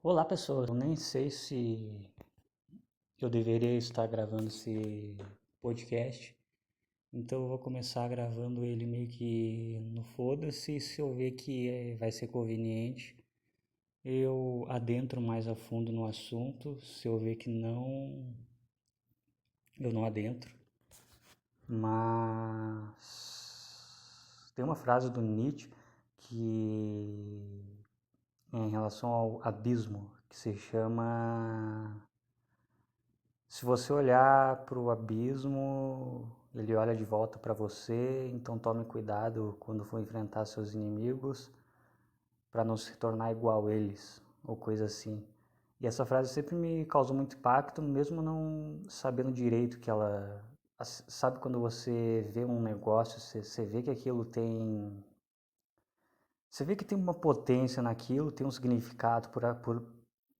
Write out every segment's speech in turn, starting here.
Olá, pessoas. Eu nem sei se eu deveria estar gravando esse podcast, então eu vou começar gravando ele meio que no foda-se. Se eu ver que vai ser conveniente, eu adentro mais a fundo no assunto. Se eu ver que não, eu não adentro. Mas tem uma frase do Nietzsche que em relação ao abismo, que se chama: se você olhar para o abismo, ele olha de volta para você, então tome cuidado quando for enfrentar seus inimigos para não se tornar igual a eles, ou coisa assim. E essa frase sempre me causou muito impacto, mesmo não sabendo direito que ela. Sabe quando você vê um negócio, você vê que aquilo tem. Você vê que tem uma potência naquilo, tem um significado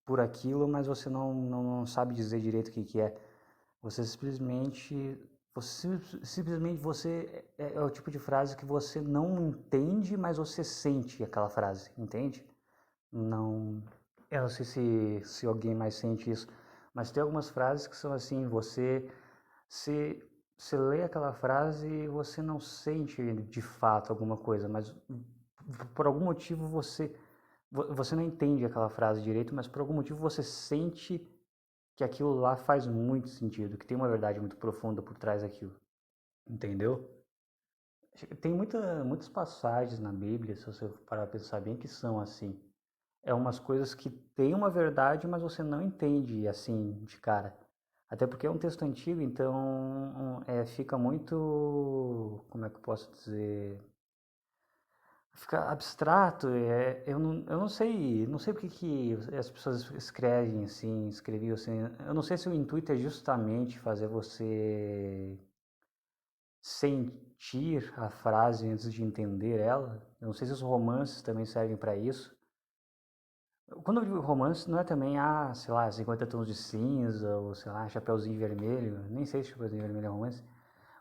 por aquilo, mas você não sabe dizer direito o que é. Você simplesmente, simplesmente você é o tipo de frase que você não entende, mas você sente aquela frase, entende? Não, eu não sei se alguém mais sente isso, mas tem algumas frases que são assim, se, você lê aquela frase e você não sente de fato alguma coisa, mas por algum motivo você não entende aquela frase direito, mas por algum motivo você sente que aquilo lá faz muito sentido, que tem uma verdade muito profunda por trás daquilo, entendeu? Tem muitas passagens na Bíblia, se você parar para pensar bem, que são assim. É umas coisas que tem uma verdade, mas você não entende assim de cara. Até porque é um texto antigo, então fica muito, como é que eu posso dizer, fica abstrato. Eu não sei, não sei porque que as pessoas escrevem assim, escreviam assim. Eu não sei se o intuito é justamente fazer você sentir a frase antes de entender ela. Eu não sei se os romances também servem para isso. Quando eu digo romance, não é também, sei lá, 50 tons de cinza, ou sei lá, Chapeuzinho Vermelho, nem sei se Chapeuzinho Vermelho é romance.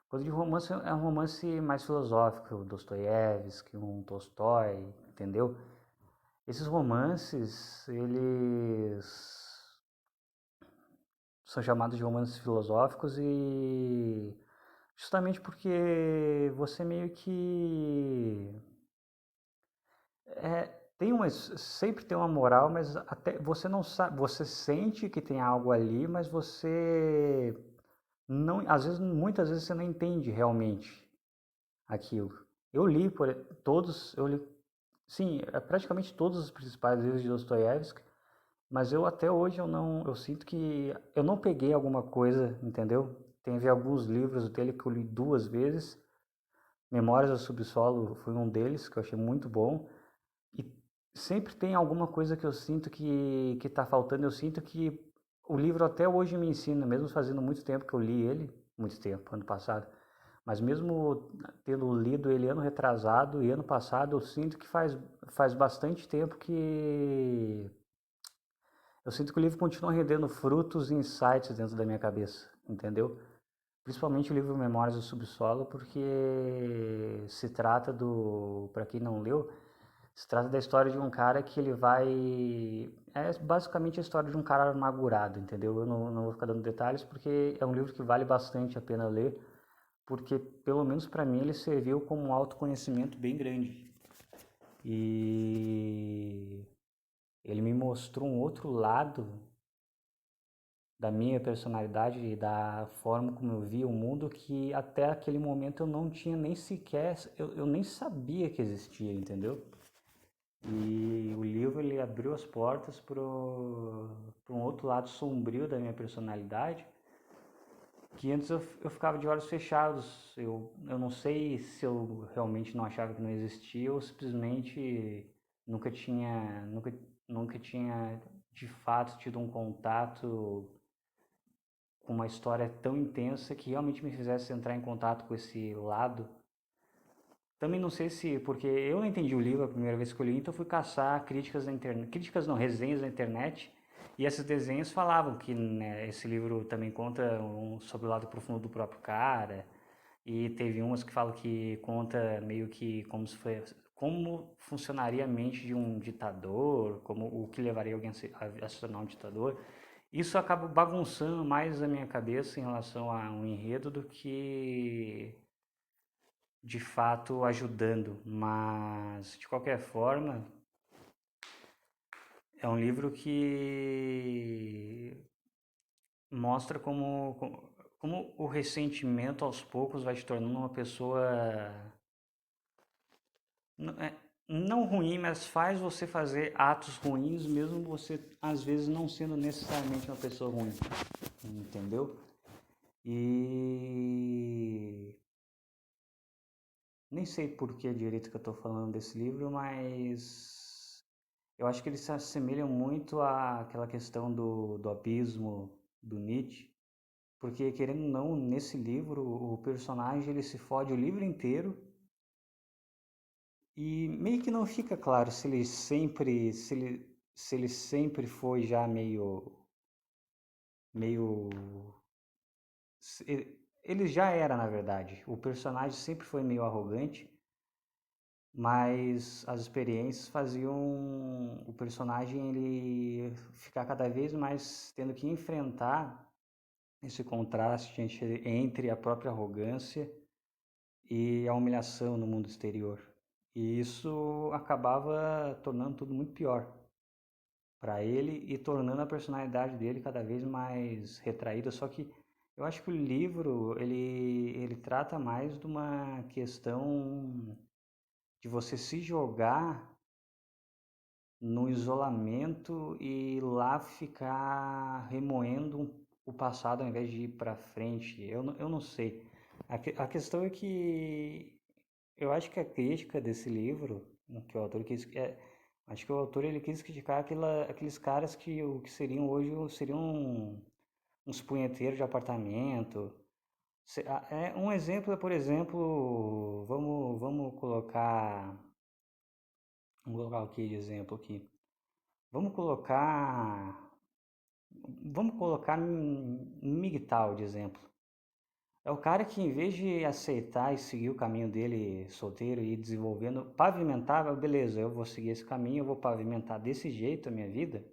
Quando eu digo romance, é um romance mais filosófico, Dostoiévski, um Tolstói, entendeu? Esses romances, eles são chamados de romances filosóficos e justamente porque você meio que sempre tem uma moral, mas até você não sabe, você sente que tem algo ali, mas você não, às vezes, muitas vezes você não entende realmente aquilo. Eu li eu li, sim, praticamente todos os principais livros de Dostoiévski, mas eu até hoje eu sinto que eu não peguei alguma coisa, entendeu? Teve alguns livros dele que eu li duas vezes. Memórias do Subsolo foi um deles que eu achei muito bom. E sempre tem alguma coisa que eu sinto que está faltando. Eu sinto que o livro até hoje me ensina, mesmo fazendo muito tempo que eu li ele, muito tempo, ano passado, mas mesmo tendo lido ele ano retrasado e ano passado, eu sinto que faz bastante tempo que eu sinto que o livro continua rendendo frutos e insights dentro da minha cabeça, entendeu? Principalmente o livro Memórias do Subsolo, porque se trata para quem não leu, se trata da história de um cara que ele vai. É basicamente a história de um cara amargurado, entendeu? Eu não vou ficar dando detalhes porque é um livro que vale bastante a pena ler, porque pelo menos para mim ele serviu como um autoconhecimento bem grande. E ele me mostrou um outro lado da minha personalidade e da forma como eu via o mundo que até aquele momento eu não tinha nem sequer, eu nem sabia que existia, entendeu? E o livro ele abriu as portas para um outro lado sombrio da minha personalidade, que antes eu ficava de olhos fechados. Eu não sei se eu realmente não achava que não existia ou simplesmente nunca tinha, nunca, nunca tinha de fato tido um contato com uma história tão intensa que realmente me fizesse entrar em contato com esse lado. Também não sei se, porque eu não entendi o livro a primeira vez que eu li, então fui caçar críticas na internet, críticas não, resenhas na internet, e esses desenhos falavam que né, esse livro também conta sobre o lado profundo do próprio cara, e teve umas que falam que conta meio que como funcionaria a mente de um ditador, como o que levaria alguém a se tornar um ditador. Isso acaba bagunçando mais a minha cabeça em relação a um enredo do que de fato ajudando, mas de qualquer forma é um livro que mostra como o ressentimento aos poucos vai te tornando uma pessoa não ruim, mas faz você fazer atos ruins, mesmo você às vezes não sendo necessariamente uma pessoa ruim, entendeu? E nem sei por que direito que eu estou falando desse livro, mas eu acho que eles se assemelham muito àquela questão do abismo do Nietzsche, porque querendo ou não, nesse livro o personagem ele se fode o livro inteiro e meio que não fica claro se ele sempre foi já meio ele já era, na verdade. O personagem sempre foi meio arrogante, mas as experiências faziam o personagem ele ficar cada vez mais tendo que enfrentar esse contraste entre a própria arrogância e a humilhação no mundo exterior. E isso acabava tornando tudo muito pior para ele e tornando a personalidade dele cada vez mais retraída. Só que eu acho que o livro ele trata mais de uma questão de você se jogar no isolamento e lá ficar remoendo o passado ao invés de ir para frente. Eu não sei. A questão é que eu acho que a crítica desse livro, que o autor quis, acho que o autor ele quis criticar aqueles caras que o que seriam hoje seriam uns punheteiros de apartamento. Um exemplo é, por exemplo, vamos colocar o que de exemplo aqui? Vamos colocar, vamos colocar MGTOW de exemplo. É o cara que, em vez de aceitar e seguir o caminho dele solteiro e ir desenvolvendo, pavimentava, beleza, eu vou seguir esse caminho, eu vou pavimentar desse jeito a minha vida.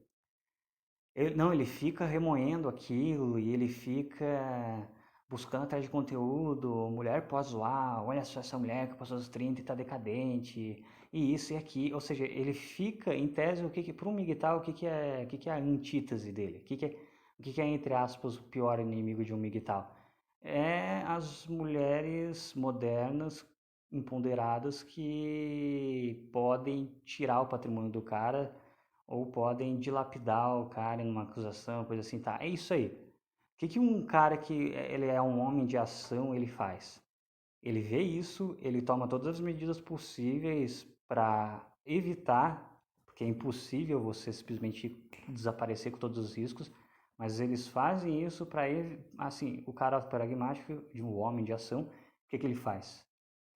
Ele fica remoendo aquilo e ele fica buscando atrás de conteúdo. Mulher pode zoar, olha só essa mulher que passou dos 30 e tá decadente, e isso e aquilo. Ou seja, ele fica, em tese, para um migtal, o que é a antítese dele? O que é, entre aspas, o pior inimigo de um migtal? É as mulheres modernas, empoderadas, que podem tirar o patrimônio do cara ou podem dilapidar o cara em uma acusação, coisa assim, tá? É isso aí. O que um cara que ele é um homem de ação, ele faz? Ele vê isso, ele toma todas as medidas possíveis para evitar, porque é impossível você simplesmente desaparecer com todos os riscos, mas eles fazem isso para, assim, o cara pragmático de um homem de ação, o que ele faz?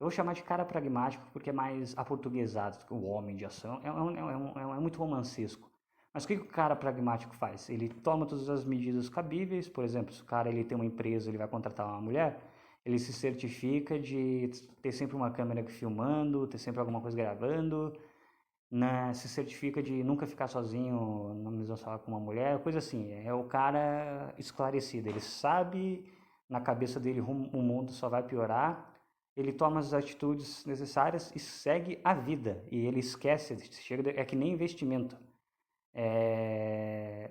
Eu vou chamar de cara pragmático porque é mais aportuguesado do que o homem de ação, é muito romancesco. Mas o que o cara pragmático faz? Ele toma todas as medidas cabíveis, por exemplo, se o cara ele tem uma empresa, ele vai contratar uma mulher, ele se certifica de ter sempre uma câmera filmando, ter sempre alguma coisa gravando, né? Se certifica de nunca ficar sozinho na mesma sala com uma mulher, coisa assim. É o cara esclarecido, ele sabe na cabeça dele o mundo só vai piorar, ele toma as atitudes necessárias e segue a vida. E ele esquece, é que nem investimento.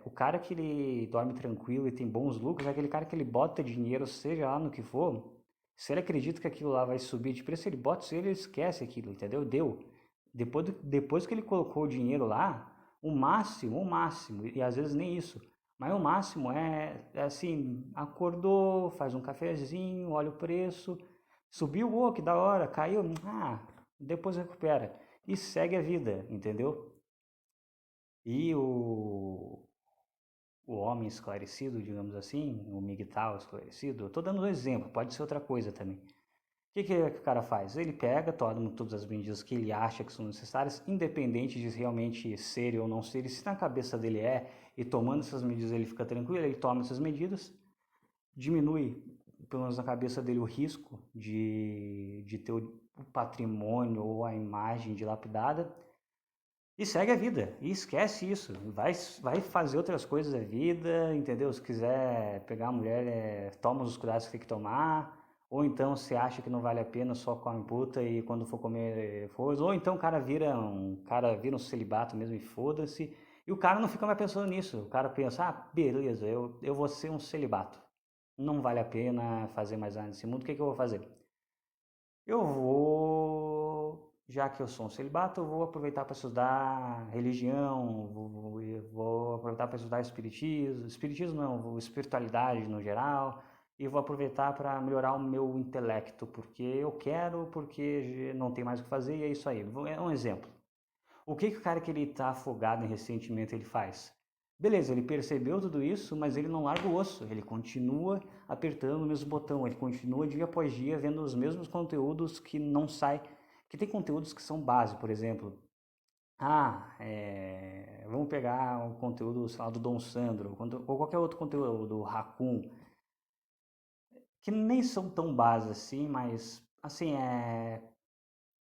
O cara que ele dorme tranquilo e tem bons lucros é aquele cara que ele bota dinheiro, seja lá no que for. Se ele acredita que aquilo lá vai subir de preço, ele bota isso, ele esquece aquilo, entendeu? Deu. Depois que ele colocou o dinheiro lá, o máximo, e às vezes nem isso, mas o máximo é assim, acordou, faz um cafezinho, olha o preço, subiu, que da hora, caiu, depois recupera e segue a vida, entendeu? E o homem esclarecido, digamos assim, o migtal esclarecido, eu estou dando um exemplo, pode ser outra coisa também. O que o cara faz? Ele pega, toma todas as medidas que ele acha que são necessárias, independente de realmente ser ou não ser, e se na cabeça dele e tomando essas medidas ele fica tranquilo, ele toma essas medidas, diminui, pelo menos na cabeça dele, o risco de ter o patrimônio ou a imagem dilapidada e segue a vida, e esquece isso, vai fazer outras coisas da vida, entendeu? Se quiser pegar a mulher, toma os cuidados que tem que tomar, ou então se acha que não vale a pena, só come puta e quando for comer, foda, ou então o cara vira um celibato mesmo e foda-se, e o cara não fica mais pensando nisso, o cara pensa, ah, beleza, eu vou ser um celibato, não vale a pena fazer mais nada nesse mundo, o que que eu vou fazer? Eu vou, já que eu sou um celibato, eu vou aproveitar para estudar religião, vou aproveitar para estudar espiritismo não, espiritualidade no geral, e vou aproveitar para melhorar o meu intelecto, porque eu quero, porque não tem mais o que fazer, e é isso aí. É um exemplo. O que o cara que ele está afogado em ressentimento ele faz? Beleza, ele percebeu tudo isso, mas ele não larga o osso, ele continua apertando o mesmo botão, ele continua dia após dia vendo os mesmos conteúdos que não sai, que tem conteúdos que são base, por exemplo. Vamos pegar o conteúdo, sei lá, do Dom Sandro, ou qualquer outro conteúdo do Raccoon, que nem são tão base assim, mas assim,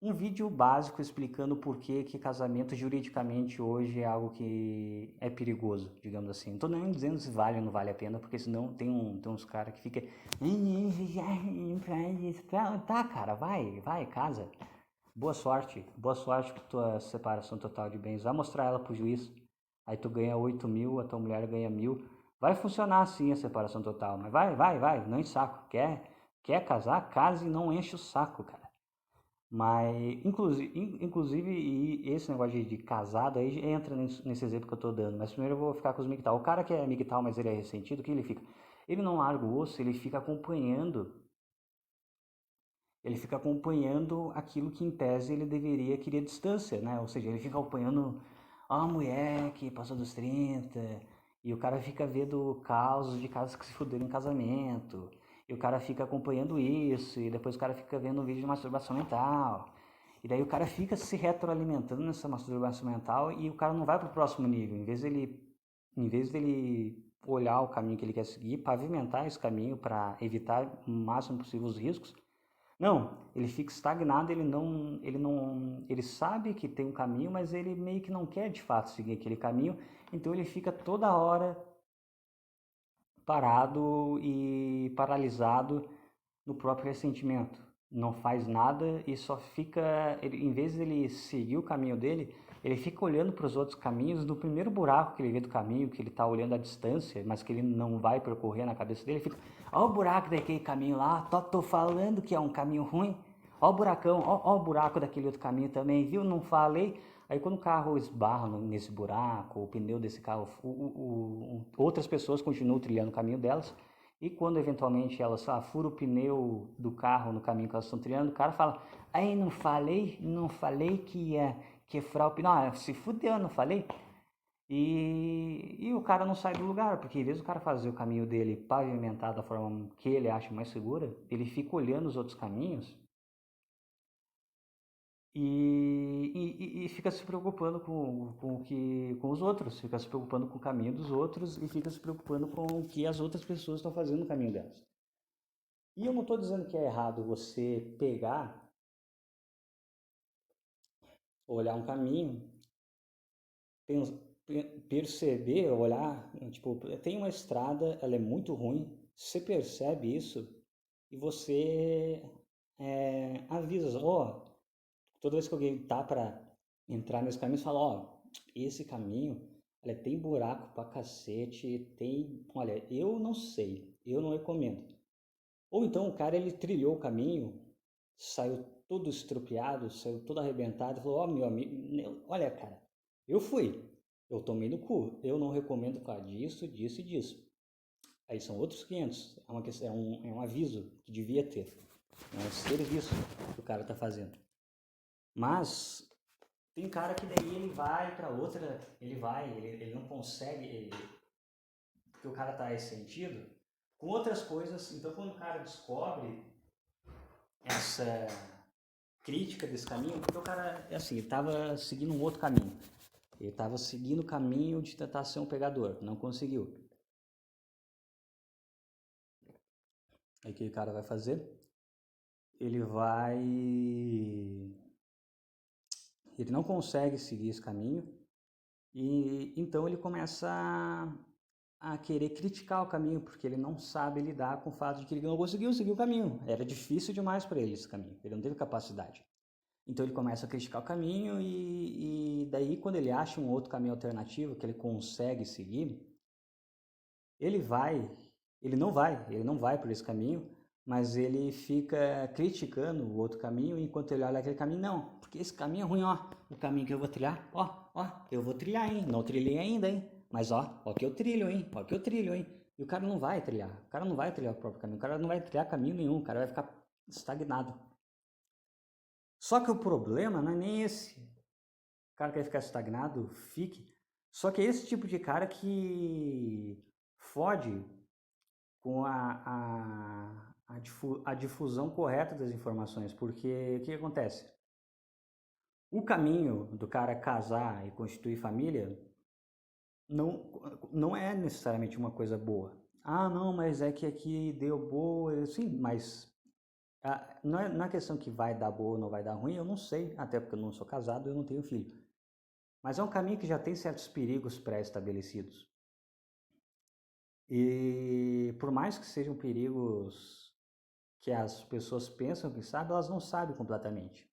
um vídeo básico explicando por que casamento juridicamente hoje é algo que é perigoso, digamos assim. Não tô nem dizendo se vale ou não vale a pena, porque senão tem uns caras que ficam. Tá, cara, vai, casa. Boa sorte com tua separação total de bens. Vai mostrar ela pro juiz. Aí tu ganha 8 mil, a tua mulher ganha 1.000. Vai funcionar assim a separação total, mas vai, não enche saco. Quer casar? Case e não enche o saco, cara. Mas, inclusive, e esse negócio de casado aí entra nesse exemplo que eu tô dando. Mas primeiro eu vou ficar com os migtal. O cara que é migtal, mas ele é ressentido, o que ele fica? Ele não larga o osso, ele fica acompanhando. Ele fica acompanhando aquilo que em tese ele deveria querer distância, né? Ou seja, ele fica acompanhando a mulher que passou dos 30, e o cara fica vendo casos de casas que se fuderam em casamento, e o cara fica acompanhando isso, e depois o cara fica vendo um vídeo de masturbação mental. E daí o cara fica se retroalimentando nessa masturbação mental e o cara não vai pro próximo nível. Em vez dele olhar o caminho que ele quer seguir, pavimentar esse caminho para evitar o máximo possível os riscos, não, ele fica estagnado, ele sabe que tem um caminho, mas ele meio que não quer de fato seguir aquele caminho, então ele fica toda hora parado e paralisado no próprio ressentimento. Não faz nada e só fica, em vez de ele seguir o caminho dele, ele fica olhando para os outros caminhos. No primeiro buraco que ele vê do caminho, que ele está olhando à distância, mas que ele não vai percorrer na cabeça dele, ele fica: ó o buraco daquele caminho lá, tô falando que é um caminho ruim. Ó o buracão, ó o buraco daquele outro caminho também, viu? Não falei. Aí quando o carro esbarra nesse buraco, o pneu desse carro, outras pessoas continuam trilhando o caminho delas, e quando eventualmente elas furam o pneu do carro no caminho que elas estão trilhando, o cara fala: aí não falei que ia quebrar o pneu. Ah, se fudeu, não falei? E o cara não sai do lugar, porque em vez do cara fazer o caminho dele pavimentado da forma que ele acha mais segura, ele fica olhando os outros caminhos e fica se preocupando com os outros, fica se preocupando com o caminho dos outros e fica se preocupando com o que as outras pessoas estão fazendo no caminho delas. E eu não estou dizendo que é errado você pegar, olhar um caminho, perceber, olhar, tipo, tem uma estrada, ela é muito ruim, você percebe isso e você avisa, ó, toda vez que alguém tá para entrar nesse caminho, você fala: ó, esse caminho, olha, tem buraco pra cacete, olha, eu não sei, eu não recomendo. Ou então o cara ele trilhou o caminho, saiu todo estropiado, saiu todo arrebentado e falou: ó, meu amigo, olha, cara, eu fui, eu tomei no cu, eu não recomendo por causa disso, disso e disso. Aí são outros 500, é um aviso que devia ter, é um serviço que o cara tá fazendo. Mas tem cara que daí ele vai para outra, ele não consegue, porque o cara tá ressentido com outras coisas. Então quando o cara descobre essa crítica desse caminho, porque o cara, é assim, ele estava seguindo um outro caminho. Ele estava seguindo o caminho de tentar ser um pegador, não conseguiu. Aí o que o cara vai fazer? ele não consegue seguir esse caminho e então ele começa a querer criticar o caminho, porque ele não sabe lidar com o fato de que ele não conseguiu seguir o caminho. Era difícil demais para ele esse caminho, ele não teve capacidade. Então ele começa a criticar o caminho e daí quando ele acha um outro caminho alternativo que ele consegue seguir, ele não vai por esse caminho, mas ele fica criticando o outro caminho enquanto ele olha aquele caminho, não, porque esse caminho é ruim, ó, o caminho que eu vou trilhar, ó, eu vou trilhar, hein, não trilhei ainda, hein, mas ó que eu trilho, hein, ó que eu trilho, hein, e o cara não vai trilhar, o próprio caminho, o cara não vai trilhar caminho nenhum, o cara vai ficar estagnado. Só que o problema não é nem esse, o cara quer ficar estagnado, fique, só que é esse tipo de cara que fode com a difusão correta das informações, porque o que acontece? O caminho do cara casar e constituir família não é necessariamente uma coisa boa. Ah, não, mas é que aqui deu boa, sim, mas não é questão que vai dar boa ou não vai dar ruim, eu não sei, até porque eu não sou casado, eu não tenho filho. Mas é um caminho que já tem certos perigos pré-estabelecidos. E por mais que sejam perigos que as pessoas pensam que sabem, elas não sabem completamente.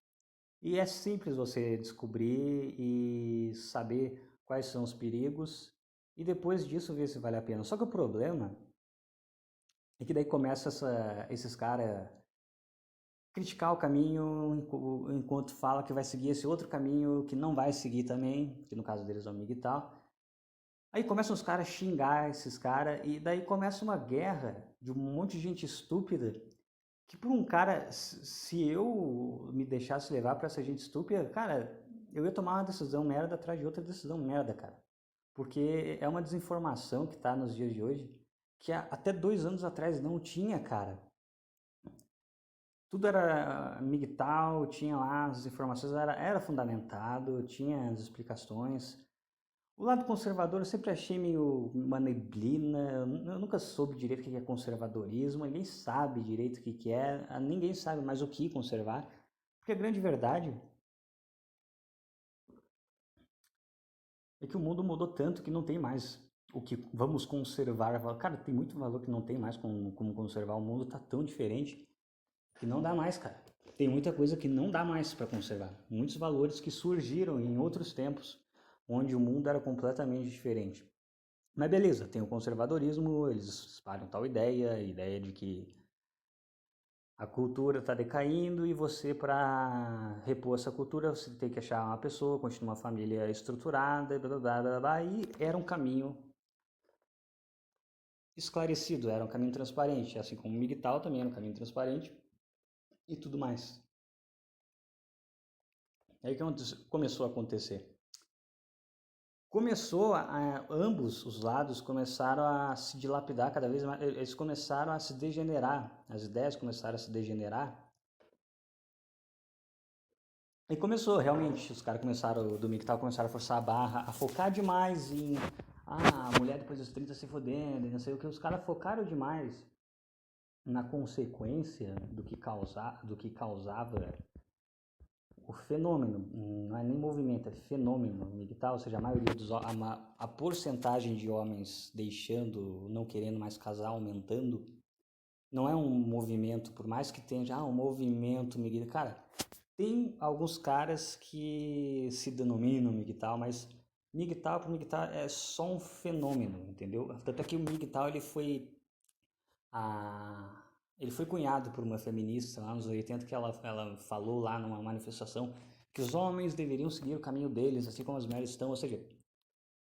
E é simples você descobrir e saber quais são os perigos e depois disso ver se vale a pena. Só que o problema é que daí começa esses caras criticar o caminho enquanto fala que vai seguir esse outro caminho que não vai seguir também, que no caso deles é o Miguel. Aí começam os caras a xingar esses caras e daí começa uma guerra de um monte de gente estúpida que por um cara, se eu me deixasse levar pra essa gente estúpida, cara, eu ia tomar uma decisão merda atrás de outra decisão merda, cara. Porque é uma desinformação que tá nos dias de hoje, que até 2 anos atrás não tinha, cara. Tudo era migtal, tinha lá as informações, era fundamentado, tinha as explicações. O lado conservador eu sempre achei meio uma neblina, eu nunca soube direito o que é conservadorismo, ninguém sabe direito o que é, ninguém sabe mais o que conservar, porque a grande verdade é que o mundo mudou tanto que não tem mais o que vamos conservar. Cara, tem muito valor que não tem mais como conservar, o mundo tá tão diferente que não dá mais, cara. Tem muita coisa que não dá mais para conservar, muitos valores que surgiram em outros tempos, onde o mundo era completamente diferente. Mas beleza, tem o conservadorismo, eles espalham tal ideia, a ideia de que a cultura está decaindo e você, para repor essa cultura, você tem que achar uma pessoa, continuar uma família estruturada, e blá, blá, blá, blá, e era um caminho esclarecido, era um caminho transparente, assim como o MGTOW também era um caminho transparente e tudo mais. Aí o que começou a acontecer? Ambos os lados começaram a se dilapidar cada vez mais, eles começaram a se degenerar, as ideias começaram a se degenerar, e começou realmente, os caras começaram, do MGTOW começaram a forçar a barra, a focar demais em, a mulher depois dos 30 se fodendo, não sei o que, os caras focaram demais na consequência do que causava o fenômeno, não é nem movimento, é fenômeno MGTOW, ou seja, a maioria a porcentagem de homens deixando, não querendo mais casar, aumentando, não é um movimento, por mais que tenha um movimento MGTOW, cara, tem alguns caras que se denominam MGTOW, mas MGTOW por MGTOW é só um fenômeno, entendeu? Tanto é que o MGTOW a ele foi cunhado por uma feminista lá nos 80 que ela falou lá numa manifestação que os homens deveriam seguir o caminho deles, assim como as mulheres estão, ou seja,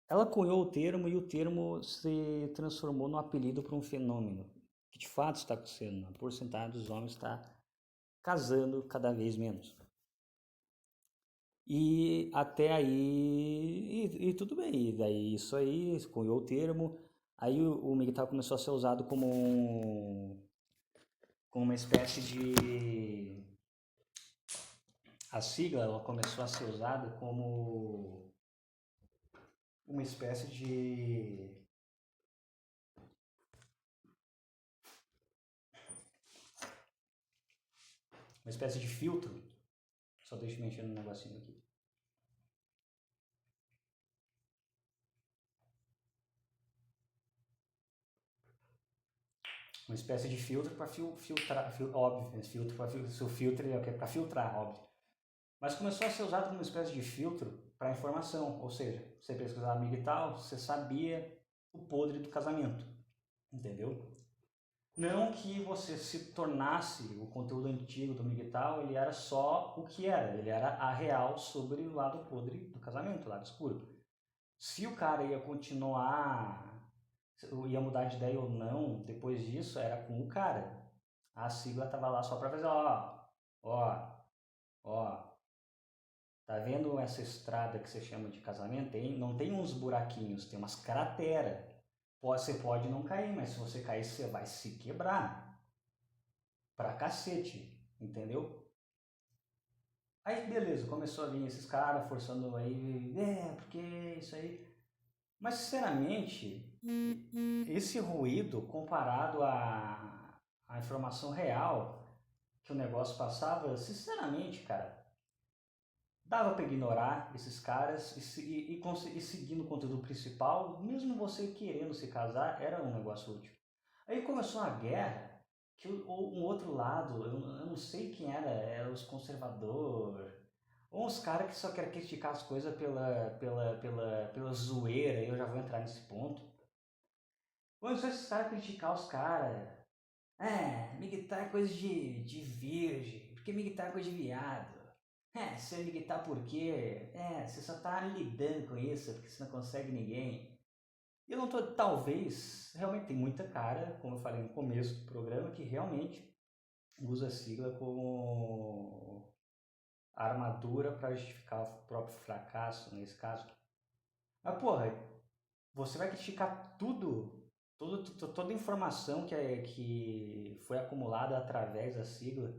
ela cunhou o termo e o termo se transformou no apelido para um fenômeno que de fato está acontecendo. A porcentagem dos homens está casando cada vez menos. E até aí, e tudo bem, e daí isso aí, cunhou o termo, aí o MGTOW começou a ser usado como uma espécie de... A sigla ela começou a ser usada como uma espécie de... uma espécie de filtro. Só deixa eu mexer no negocinho aqui. Uma espécie de filtro para filtrar, óbvio, esse filtro para o filtro é para filtrar, óbvio. Mas começou a ser usado como uma espécie de filtro para informação, ou seja, você pesquisava amigo e tal, você sabia o podre do casamento, entendeu? Não que você se tornasse o conteúdo antigo do Miguel, ele era só o que era, ele era a real sobre o lado podre do casamento, o lado escuro. Se o cara ia continuar, ia mudar de ideia ou não, depois disso era com o cara. A sigla tava lá só para fazer, ó, ó, tá vendo essa estrada que você chama de casamento? Não tem uns buraquinhos, tem umas crateras. Você pode não cair, mas se você cair, você vai se quebrar. Pra cacete, entendeu? Aí beleza, começou a vir esses caras forçando aí, porque isso aí. Mas sinceramente, esse ruído comparado à informação real que o negócio passava, sinceramente, cara, dava para ignorar esses caras e seguir no conteúdo principal, mesmo você querendo se casar, era um negócio útil. Aí começou a guerra, que um outro lado, eu não sei quem era os conservadores, ou uns caras que só querem criticar as coisas pela zoeira, e eu já vou entrar nesse ponto. Começou esses caras criticar os caras. Miguel é coisa de virgem, porque Miguel é coisa de viado. Você é Miguel por quê? Você só tá lidando com isso porque você não consegue ninguém. E eu não tô, talvez, realmente tem muita cara, como eu falei no começo do programa, que realmente usa a sigla como armadura para justificar o próprio fracasso, nesse caso. Mas, porra, você vai criticar toda informação que foi acumulada através da sigla,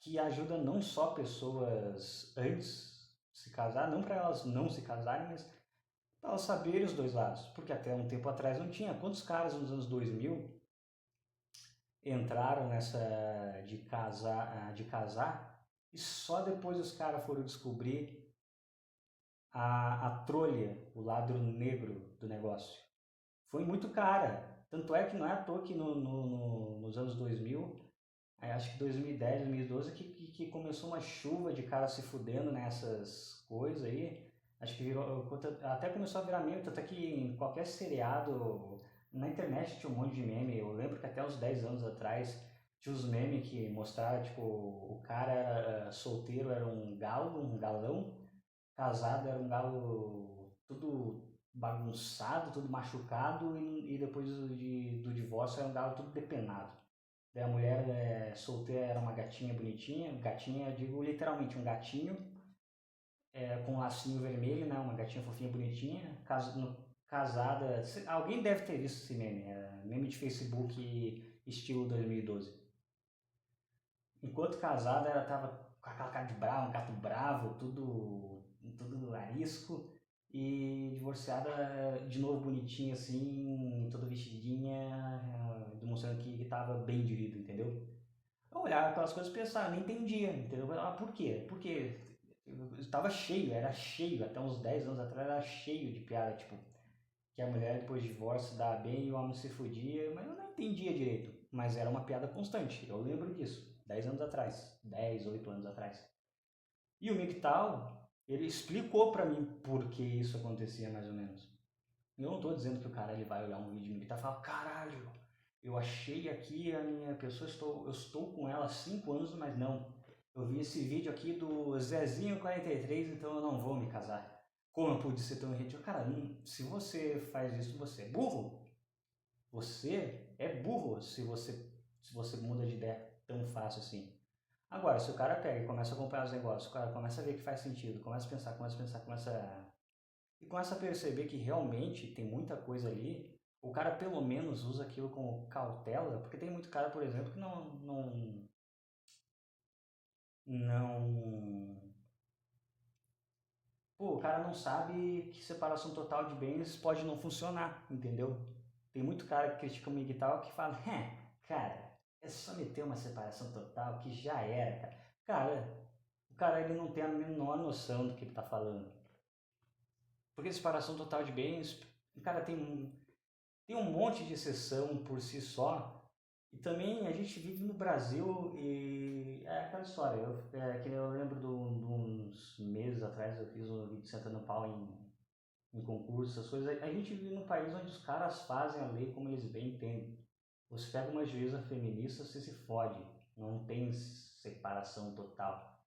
que ajuda não só pessoas antes de se casar, não para elas não se casarem, mas para elas saberem os dois lados. Porque até um tempo atrás não tinha. Quantos caras nos anos 2000 entraram nessa de casar e só depois os caras foram descobrir a trolha, o lado negro do negócio. Foi muito cara. Tanto é que não é à toa que nos anos 2000, acho que 2010, 2012, que começou uma chuva de cara se fudendo nessas coisas aí. Acho que virou, até começou a virar meme, tanto é que em qualquer seriado, na internet tinha um monte de meme. Eu lembro que até uns 10 anos atrás tinha os memes que mostraram, tipo, o cara era solteiro, era um galo, um galão, casado era um galo tudo bagunçado, tudo machucado, e depois do divórcio era um galo tudo depenado. Daí a mulher solteira era uma gatinha bonitinha, gatinha, digo literalmente um gatinho, com um lacinho vermelho, né, uma gatinha fofinha bonitinha, casada. Alguém deve ter visto esse meme, meme de Facebook estilo 2012. Enquanto casada, ela tava com aquela cara de bravo, um gato bravo, tudo arisco. E divorciada, de novo bonitinha assim, toda vestidinha, demonstrando que tava bem de vida, entendeu? Eu olhava aquelas coisas e pensava, nem entendia, entendeu? Por quê? Porque estava cheio, era cheio, até uns 10 anos atrás era cheio de piada, tipo, que a mulher depois do divórcio dá bem e o homem se fudia, mas eu não entendia direito. Mas era uma piada constante, eu lembro disso, 10 anos atrás, 10, 8 anos atrás. E o MGTOW, ele explicou pra mim por que isso acontecia mais ou menos. Eu não tô dizendo que o cara ele vai olhar um vídeo de MGTOW e falar, caralho, eu achei aqui a minha pessoa, eu estou com ela há 5 anos, mas não. Eu vi esse vídeo aqui do Zezinho43, então eu não vou me casar. Como eu pude ser tão ridículo? Cara, se você faz isso, você é burro. Você é burro se você muda de ideia tão fácil assim. Agora, se o cara pega e começa a acompanhar os negócios, o cara começa a ver que faz sentido, e começa a perceber que realmente tem muita coisa ali, o cara pelo menos usa aquilo como cautela, porque tem muito cara, por exemplo, que não, pô, o cara não sabe que separação total de bens pode não funcionar, entendeu? Tem muito cara que critica o MGTOW que fala, cara, É só meter uma separação total que já era, cara. O cara ele não tem a menor noção do que ele tá falando. Porque separação total de bens, o cara tem um monte de exceção por si só. E também a gente vive no Brasil e é aquela história. Que eu lembro de uns meses atrás eu fiz um vídeo sentando pau em concurso, essas coisas. A gente vive num país onde os caras fazem a lei como eles bem entendem. Você pega uma juíza feminista, você se fode. Não tem separação total.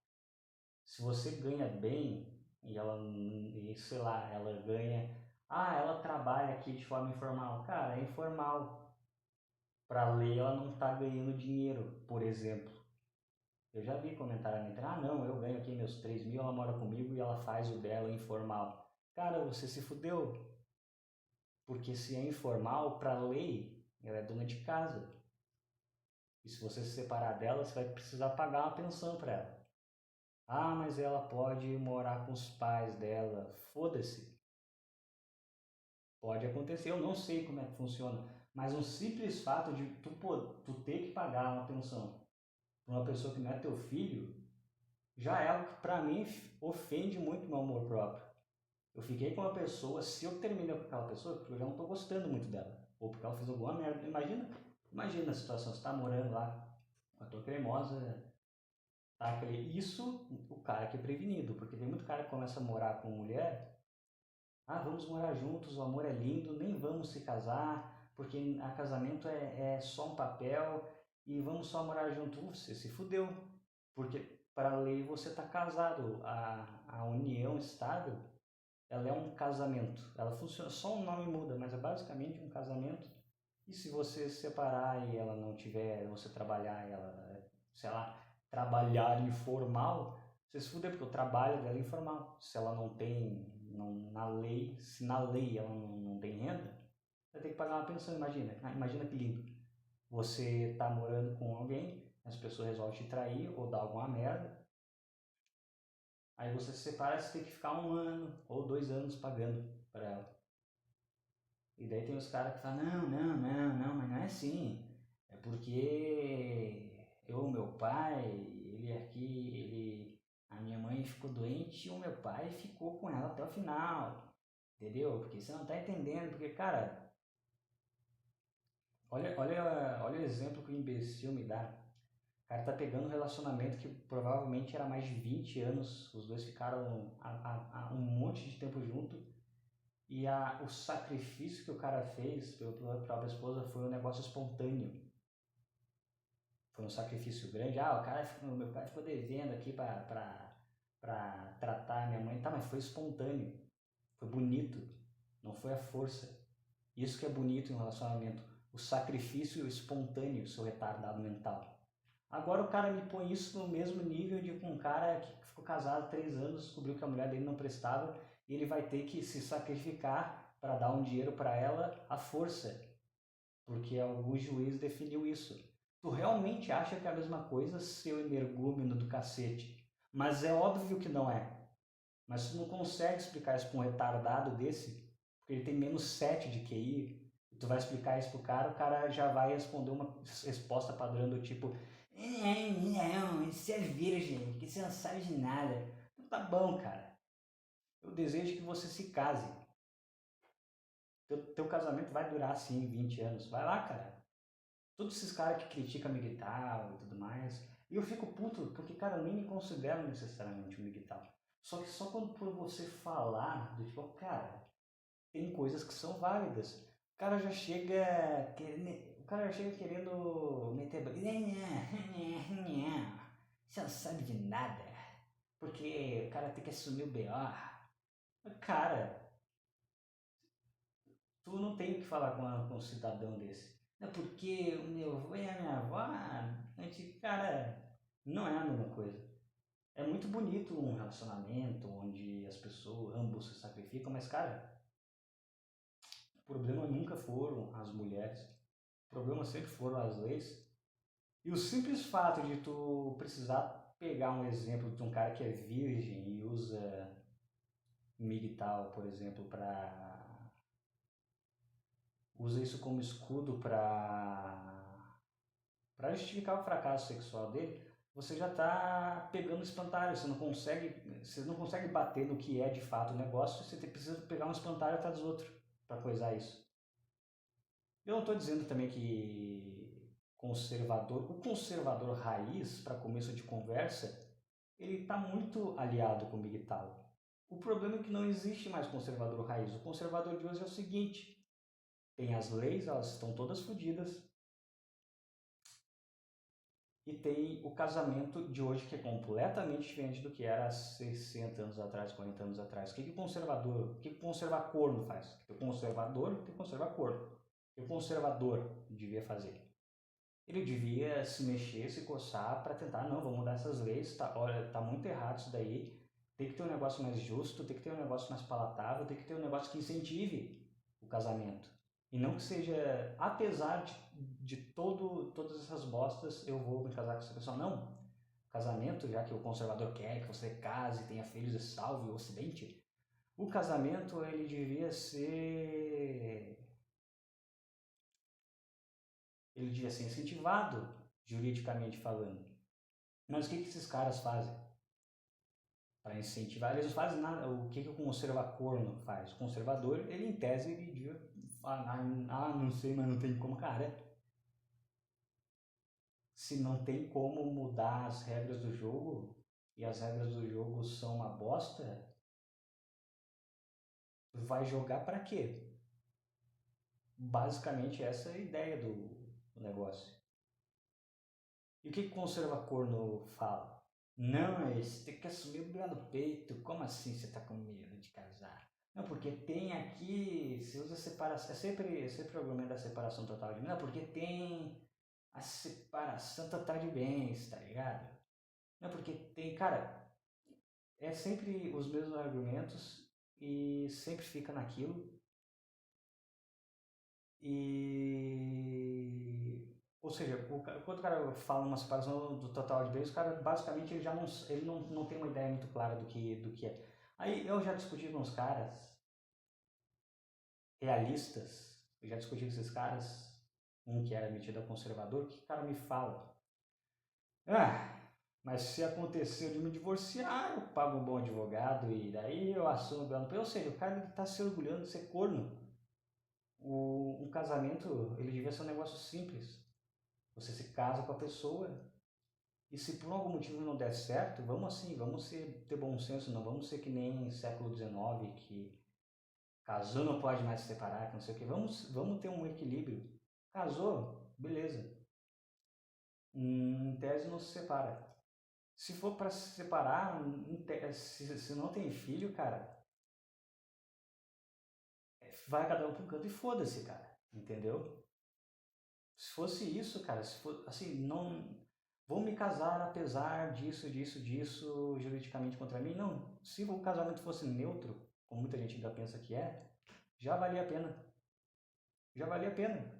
Se você ganha bem e sei lá, ela ganha, ela trabalha aqui de forma informal. Cara, é informal. Para a lei ela não está ganhando dinheiro, por exemplo. Eu já vi comentário na internet, não, eu ganho aqui meus 3 mil, ela mora comigo e ela faz o dela informal. Cara, você se fudeu. Porque se é informal, para a lei, ela é dona de casa. E se você se separar dela, você vai precisar pagar uma pensão para ela. Mas ela pode morar com os pais dela. Foda-se. Pode acontecer, eu não sei como é que funciona. Mas um simples fato de tu ter que pagar uma pensão para uma pessoa que não é teu filho, já é algo que para mim ofende muito meu amor próprio. Eu fiquei com uma pessoa, se eu terminei com aquela pessoa, porque eu já não estou gostando muito dela. Ou porque ela fez alguma merda. Imagina a situação, você está morando lá com a tua cremosa, tá? Isso, o cara que é prevenido, porque tem muito cara que começa a morar com mulher, vamos morar juntos, o amor é lindo, nem vamos se casar, porque a casamento é só um papel e vamos só morar junto. Você se fudeu, porque para a lei você está casado, a união estável ela é um casamento. Ela funciona, só o nome muda, mas é basicamente um casamento. E se você se separar e ela não tiver, você trabalhar e ela, sei lá, trabalhar informal, você se fuder, porque o trabalho dela é informal. Se ela não tem, na lei, se na lei ela não tem renda, vai ter que pagar uma pensão, imagina. Imagina que lindo. Você tá morando com alguém, as pessoas resolvem te trair ou dar alguma merda, aí você se separa, você tem que ficar 1 ano ou 2 anos pagando para ela. E daí tem os caras que falam, não, mas não é assim. É porque meu pai, ele aqui, a minha mãe ficou doente e o meu pai ficou com ela até o final. Entendeu? Porque você não tá entendendo, porque, cara, olha o exemplo que o imbecil me dá. O cara tá pegando um relacionamento que provavelmente era mais de 20 anos, os dois ficaram há um monte de tempo junto, e o sacrifício que o cara fez pela própria esposa foi um negócio espontâneo. Foi um sacrifício grande. Meu pai ficou devendo aqui para tratar a minha mãe. Tá, mas foi espontâneo. Foi bonito. Não foi a força. Isso que é bonito em um relacionamento. O sacrifício espontâneo, seu retardado mental. Agora o cara me põe isso no mesmo nível de um cara que ficou casado há 3 anos, descobriu que a mulher dele não prestava e ele vai ter que se sacrificar para dar um dinheiro para ela à força, porque algum juiz definiu isso. Tu realmente acha que é a mesma coisa, seu energúmeno do cacete? Mas é óbvio que não é. Mas tu não consegue explicar isso para um retardado desse, porque ele tem -7 de QI, e tu vai explicar isso pro cara, o cara já vai responder uma resposta padrão do tipo: não, isso é virgem, que você não sabe de nada. Então tá bom, cara. Eu desejo que você se case. Teu casamento vai durar assim 20 anos. Vai lá, cara. Todos esses caras que criticam migtal e tudo mais. E eu fico puto, porque, cara, eu nem me considero necessariamente um migtal. Só que só quando por você falar, do tipo, cara, tem coisas que são válidas. O cara já chega querendo meter. Você não sabe de nada. Porque o cara tem que assumir o BO. Cara, tu não tem o que falar com um cidadão desse. É porque o meu avô e a minha avó, cara, não é a mesma coisa. É muito bonito um relacionamento onde as pessoas, ambos se sacrificam, mas, cara, o problema nunca foram as mulheres, o problema sempre foram as leis. E o simples fato de tu precisar pegar um exemplo de um cara que é virgem e usa MGTOW, por exemplo, usa isso como escudo Para justificar o fracasso sexual dele, você já está pegando espantalho, você não consegue bater no que é de fato o negócio, você precisa pegar um espantalho atrás do outro para coisar isso. Eu não estou dizendo também que o conservador raiz, para começo de conversa, ele está muito aliado com o MGTOW. O problema é que não existe mais conservador raiz. O conservador de hoje é o seguinte: tem as leis, elas estão todas fodidas, e tem o casamento de hoje que é completamente diferente do que era há 60 anos atrás, 40 anos atrás. O que o conservador faz? O conservador tem que conservar corno. O que o conservador devia fazer? Ele devia se mexer, se coçar para tentar, não, vamos mudar essas leis, tá, olha, tá muito errado isso daí, tem que ter um negócio mais justo, tem que ter um negócio mais palatável, tem que ter um negócio que incentive o casamento. E não que seja, apesar todas essas bostas, eu vou me casar com essa pessoa. Não. Casamento, já que o conservador quer que você case, tenha filhos e salve o ocidente, o casamento ele devia ser incentivado, juridicamente falando. Mas o que esses caras fazem para incentivar? Eles não fazem nada. O que o conservador faz? O conservador, ele em tese, ele devia falar, não sei, mas não tem como. Cara, se não tem como mudar as regras do jogo, e as regras do jogo são uma bosta, vai jogar para quê? Basicamente essa é a ideia do negócio. E o que o conservador fala? Não, você tem que assumir o no peito. Como assim você está com medo de casar? Não, porque tem aqui, se usa separação, é sempre o argumento da separação total de bens. Não, porque tem a separação total de bens, tá ligado? Não, porque tem, cara, é sempre os mesmos argumentos e sempre fica naquilo. E ou seja, quando o cara fala uma separação do total de bens, o cara basicamente ele não tem uma ideia muito clara do que é. Aí eu já discuti com uns caras realistas, eu já discuti com esses caras, um que era metido a conservador, que o cara me fala: "Ah, mas se acontecer de me divorciar, eu pago um bom advogado e daí eu assumo o plano." Ou seja, o cara está se orgulhando de ser corno. Um casamento, ele devia ser um negócio simples. Você se casa com a pessoa e se por algum motivo não der certo, ter bom senso, não vamos ser que nem século XIX, que casou não pode mais se separar, que não sei o que. Vamos ter um equilíbrio. Casou, beleza. Em tese não se separa. Se for para se separar, se não tem filho, cara, vai cada um pro canto e foda-se, cara. Entendeu? Se fosse isso, cara, se for, assim, não vou me casar apesar disso, juridicamente contra mim. Não, se o casamento fosse neutro, como muita gente ainda pensa que é, já valia a pena. Já valia a pena.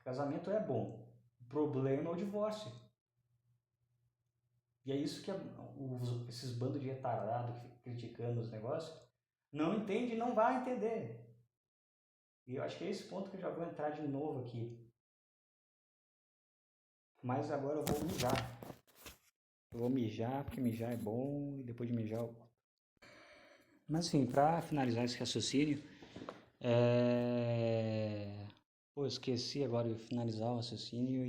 O casamento é bom. O problema é o divórcio. E é isso que esses bandos de retardado que ficam criticando os negócios não entende e não vai entender. E eu acho que é esse ponto que eu já vou entrar de novo aqui. Mas agora eu vou mijar. Eu vou mijar, porque mijar é bom, e depois de mijar eu... Mas assim, para finalizar esse raciocínio, pô, esqueci agora de finalizar o raciocínio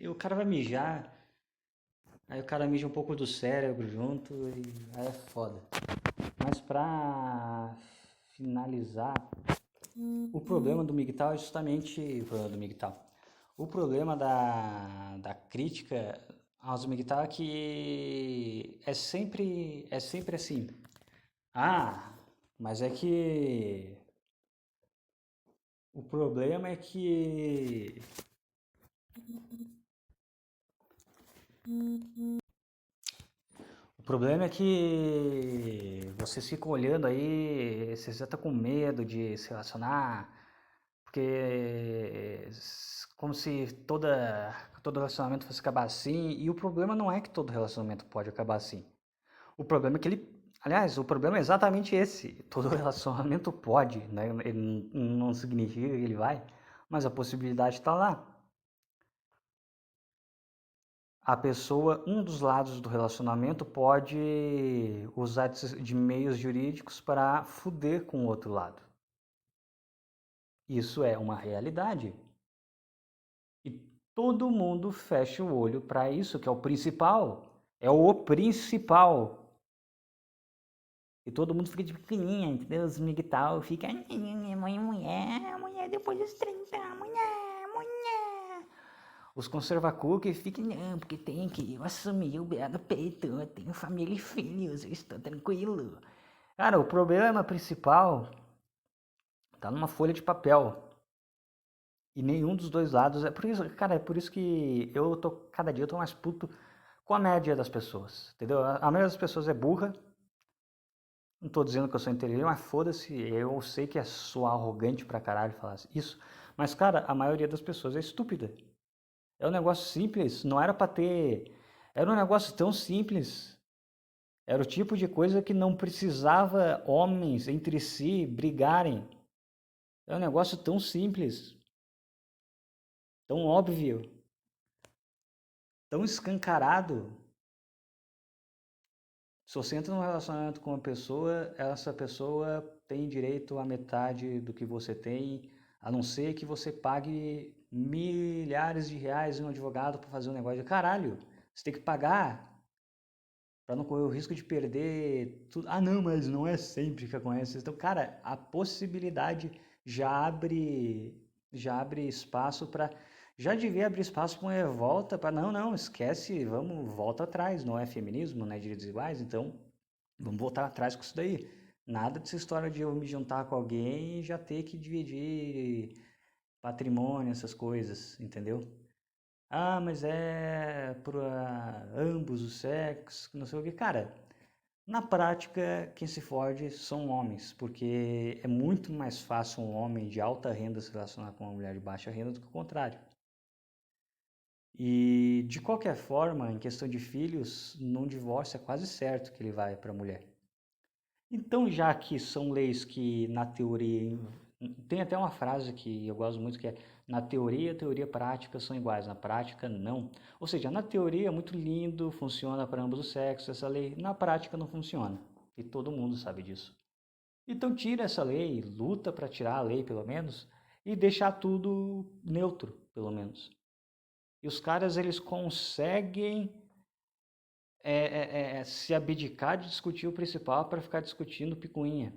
e o cara vai mijar, aí o cara mija um pouco do cérebro junto e aí é foda. Mas para finalizar, o problema do MGTOW é justamente o problema do MGTOW. O problema da crítica aos MGTOW é que é sempre assim. Ah, mas é que o problema é que o problema é que vocês ficam olhando aí, vocês já estão com medo de se relacionar, porque como se todo relacionamento fosse acabar assim, e o problema não é que todo relacionamento pode acabar assim. O problema é que aliás, o problema é exatamente esse. Todo relacionamento pode, né? Ele não significa que ele vai, mas a possibilidade está lá. a pessoa, um dos lados do relacionamento pode usar de meios jurídicos para fuder com o outro lado. Isso é uma realidade. E todo mundo fecha o olho para isso, que é o principal. É o principal. E todo mundo fica de pequenininha, entendeu? Os migtal fica. Mulher depois dos 30, mulher. Os conservacu que ficam, não, porque tem que assumir o BA do peito, eu tenho família e filhos, eu estou tranquilo. Cara, o problema principal tá numa folha de papel. E nenhum dos dois lados. É por isso, cara, é por isso que cada dia eu tô mais puto com a média das pessoas, entendeu? A maioria das pessoas é burra. Não tô dizendo que eu sou inteligente, mas foda-se, eu sei que é soar arrogante pra caralho falar isso. Mas, cara, a maioria das pessoas é estúpida. É um negócio simples, não era pra ter. Era um negócio tão simples. Era o tipo de coisa que não precisava homens entre si brigarem. É um negócio tão simples, tão óbvio, tão escancarado. Se você entra num relacionamento com uma pessoa, essa pessoa tem direito à metade do que você tem, a não ser que você pague milhares de reais em um advogado para fazer um negócio. Caralho, você tem que pagar para não correr o risco de perder tudo. Ah, não, mas não é sempre que acontece. Então, cara, a possibilidade já abre espaço para já devia abrir espaço para uma revolta, para não, esquece, vamos, volta atrás, não é feminismo, não é direitos iguais, então vamos voltar atrás com isso daí. Nada dessa história de eu me juntar com alguém e já ter que dividir patrimônio, essas coisas, entendeu? Ah, mas é para ambos os sexos, não sei o que. Cara, na prática, quem se fode são homens, porque é muito mais fácil um homem de alta renda se relacionar com uma mulher de baixa renda do que o contrário. E de qualquer forma, em questão de filhos, num divórcio é quase certo que ele vai para a mulher. Então, já que são leis que na teoria tem até uma frase que eu gosto muito que é na teoria, a teoria prática são iguais, na prática não. Ou seja, na teoria é muito lindo, funciona para ambos os sexos essa lei, na prática não funciona. E todo mundo sabe disso. Então tira essa lei, luta para tirar a lei pelo menos e deixar tudo neutro, pelo menos. E os caras eles conseguem se abdicar de discutir o principal para ficar discutindo picuinha.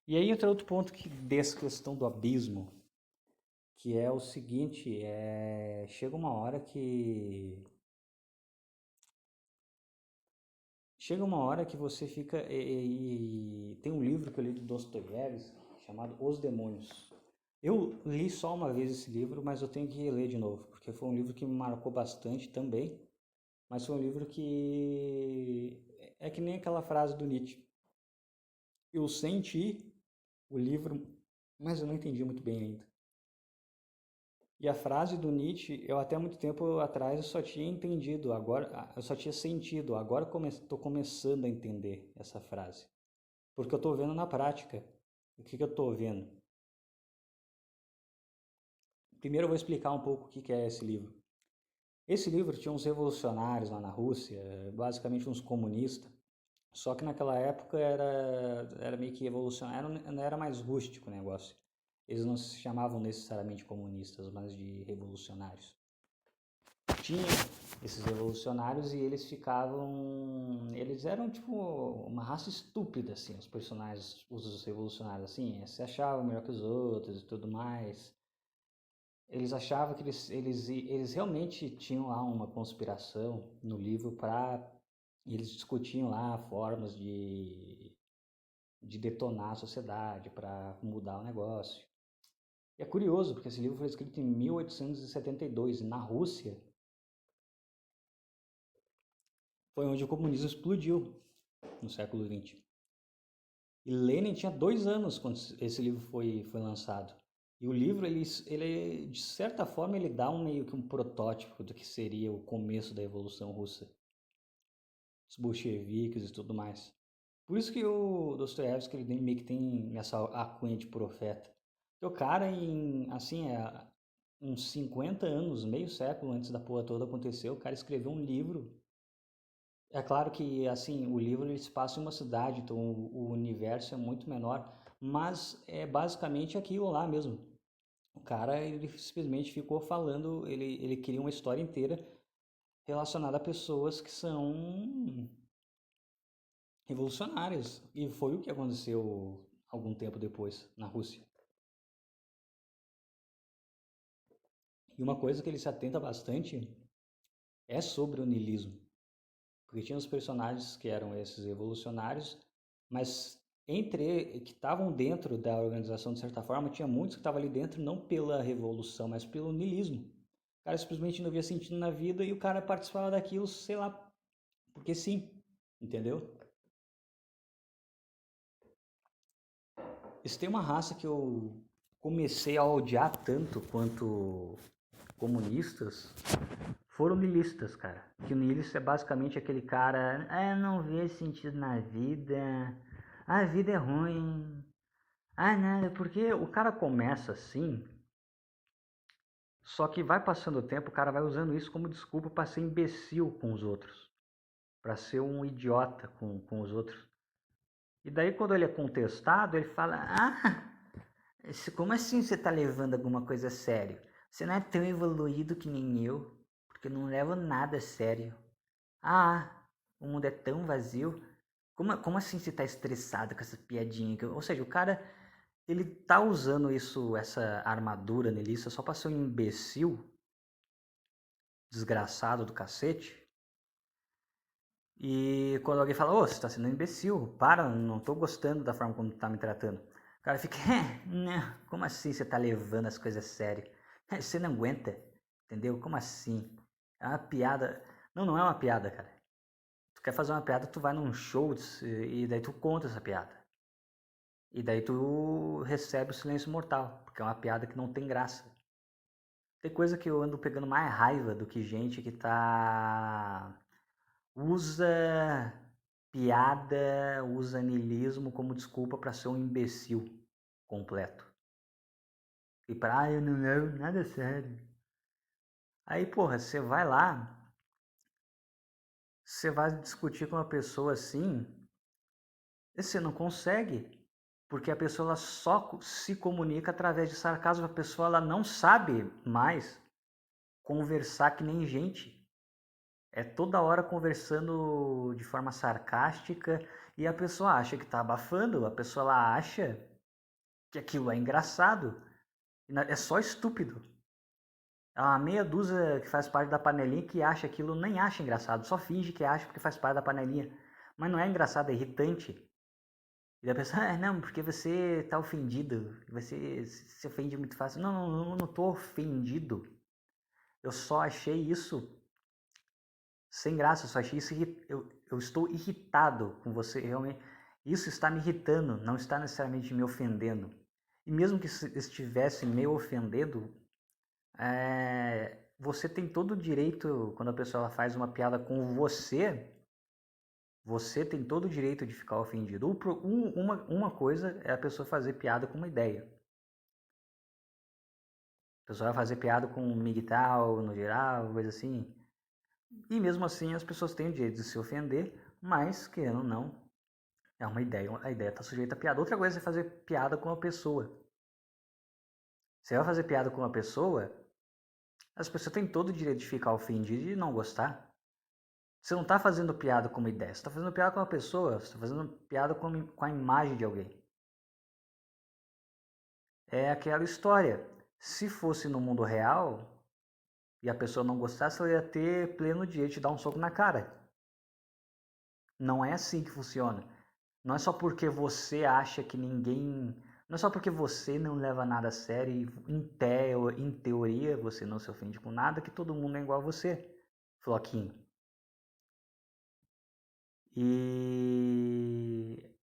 E aí entra outro ponto dessa questão do abismo, que é o seguinte, chega uma hora que você fica e tem um livro que eu li do Dostoiévski chamado Os Demônios. Eu li só uma vez esse livro, mas eu tenho que reler de novo, porque foi um livro que me marcou bastante também, mas foi um livro que é que nem aquela frase do Nietzsche. Eu senti o livro, mas eu não entendi muito bem ainda. E a frase do Nietzsche, eu até muito tempo atrás eu só tinha entendido, agora eu só tinha sentido, agora estou começando a entender essa frase. Porque eu estou vendo na prática. O que eu estou vendo? Primeiro eu vou explicar um pouco o que é esse livro. Esse livro tinha uns revolucionários lá na Rússia, basicamente uns comunistas, só que naquela época era meio que revolucionário, não era mais rústico o negócio. Eles não se chamavam necessariamente comunistas, mas de revolucionários. Tinha esses revolucionários e eles ficavam. Eles eram tipo uma raça estúpida, assim, os personagens, os revolucionários, assim, se achavam melhor que os outros e tudo mais. Eles achavam que eles realmente tinham lá uma conspiração no livro para. Eles discutiam lá formas de detonar a sociedade, para mudar o negócio. E é curioso, porque esse livro foi escrito em 1872 e na Rússia foi onde o comunismo explodiu no século XX. E Lenin tinha 2 anos quando esse livro foi lançado. E o livro, de certa forma, ele dá meio que um protótipo do que seria o começo da Revolução Russa. Os bolcheviques e tudo mais. Por isso que o Dostoiévski ele meio que tem essa alcunha de profeta. Porque o cara, assim, uns 50 anos, meio século antes da porra toda acontecer, o cara escreveu um livro. É claro que, assim, o livro ele se passa em uma cidade, então o universo é muito menor, mas é basicamente aquilo lá mesmo. O cara, ele simplesmente ficou falando, ele queria uma história inteira relacionada a pessoas que são revolucionárias. E foi o que aconteceu algum tempo depois na Rússia. E uma coisa que ele se atenta bastante é sobre o niilismo. Porque tinha os personagens que eram esses revolucionários, mas entre que estavam dentro da organização de certa forma, tinha muitos que estavam ali dentro não pela revolução, mas pelo niilismo. O cara simplesmente não via sentido na vida e o cara participava daquilo, sei lá, porque sim, entendeu? Se tem uma raça que eu comecei a odiar tanto quanto comunistas, foram niilistas, cara. Que o niilista é basicamente aquele cara, não vê sentido na vida, a vida é ruim, nada, porque o cara começa assim, só que vai passando o tempo, o cara vai usando isso como desculpa para ser imbecil com os outros, para ser um idiota com os outros. E daí quando ele é contestado, ele fala, como assim você tá levando alguma coisa a sério? Você não é tão evoluído que nem eu, porque eu não levo nada a sério. Ah, o mundo é tão vazio. Como assim você tá estressado com essa piadinha? Ou seja, o cara, ele tá usando isso, essa armadura nele, isso só pra ser um imbecil, desgraçado do cacete. E quando alguém fala, você tá sendo um imbecil, para, não tô gostando da forma como tu tá me tratando. O cara fica, não, como assim você tá levando as coisas a sério? Você não aguenta, entendeu? Como assim? É uma piada. Não, não é uma piada, cara. Tu quer fazer uma piada, tu vai num show e daí tu conta essa piada. E daí tu recebe o silêncio mortal, porque é uma piada que não tem graça. Tem coisa que eu ando pegando mais raiva do que gente que usa piada, usa niilismo como desculpa para ser um imbecil completo. E para, eu não levo nada a sério. Aí, porra, você vai lá, você vai discutir com uma pessoa assim, e você não consegue, porque a pessoa ela só se comunica através de sarcasmo, a pessoa ela não sabe mais conversar que nem gente. É toda hora conversando de forma sarcástica e a pessoa acha que está abafando, a pessoa ela acha que aquilo é engraçado. É só estúpido. É uma meia dúzia que faz parte da panelinha que acha aquilo, nem acha engraçado, só finge que acha porque faz parte da panelinha. Mas não é engraçado, é irritante. E daí a pessoa, não, porque você está ofendido, você se ofende muito fácil. Não, não estou ofendido. Eu só achei isso sem graça, eu só achei isso eu estou irritado com você, realmente. Isso está me irritando, não está necessariamente me ofendendo. E mesmo que estivesse me ofendendo, você tem todo o direito, quando a pessoa faz uma piada com você, você tem todo o direito de ficar ofendido. Uma coisa é a pessoa fazer piada com uma ideia. A pessoa vai fazer piada com migtal, no geral, coisa assim. E mesmo assim as pessoas têm o direito de se ofender, mas, querendo ou não, é uma ideia, a ideia está sujeita a piada. Outra coisa é fazer piada com uma pessoa. Você vai fazer piada com uma pessoa, as pessoas têm todo o direito de ficar ofendidas e não gostar. Você não está fazendo piada com uma ideia, você está fazendo piada com uma pessoa, você está fazendo piada com a imagem de alguém. É aquela história. Se fosse no mundo real e a pessoa não gostasse, ela ia ter pleno direito de dar um soco na cara. Não é assim que funciona. Não é só porque você acha que ninguém. Não é só porque você não leva nada a sério e em teoria você não se ofende com nada que todo mundo é igual a você, Floquinho. E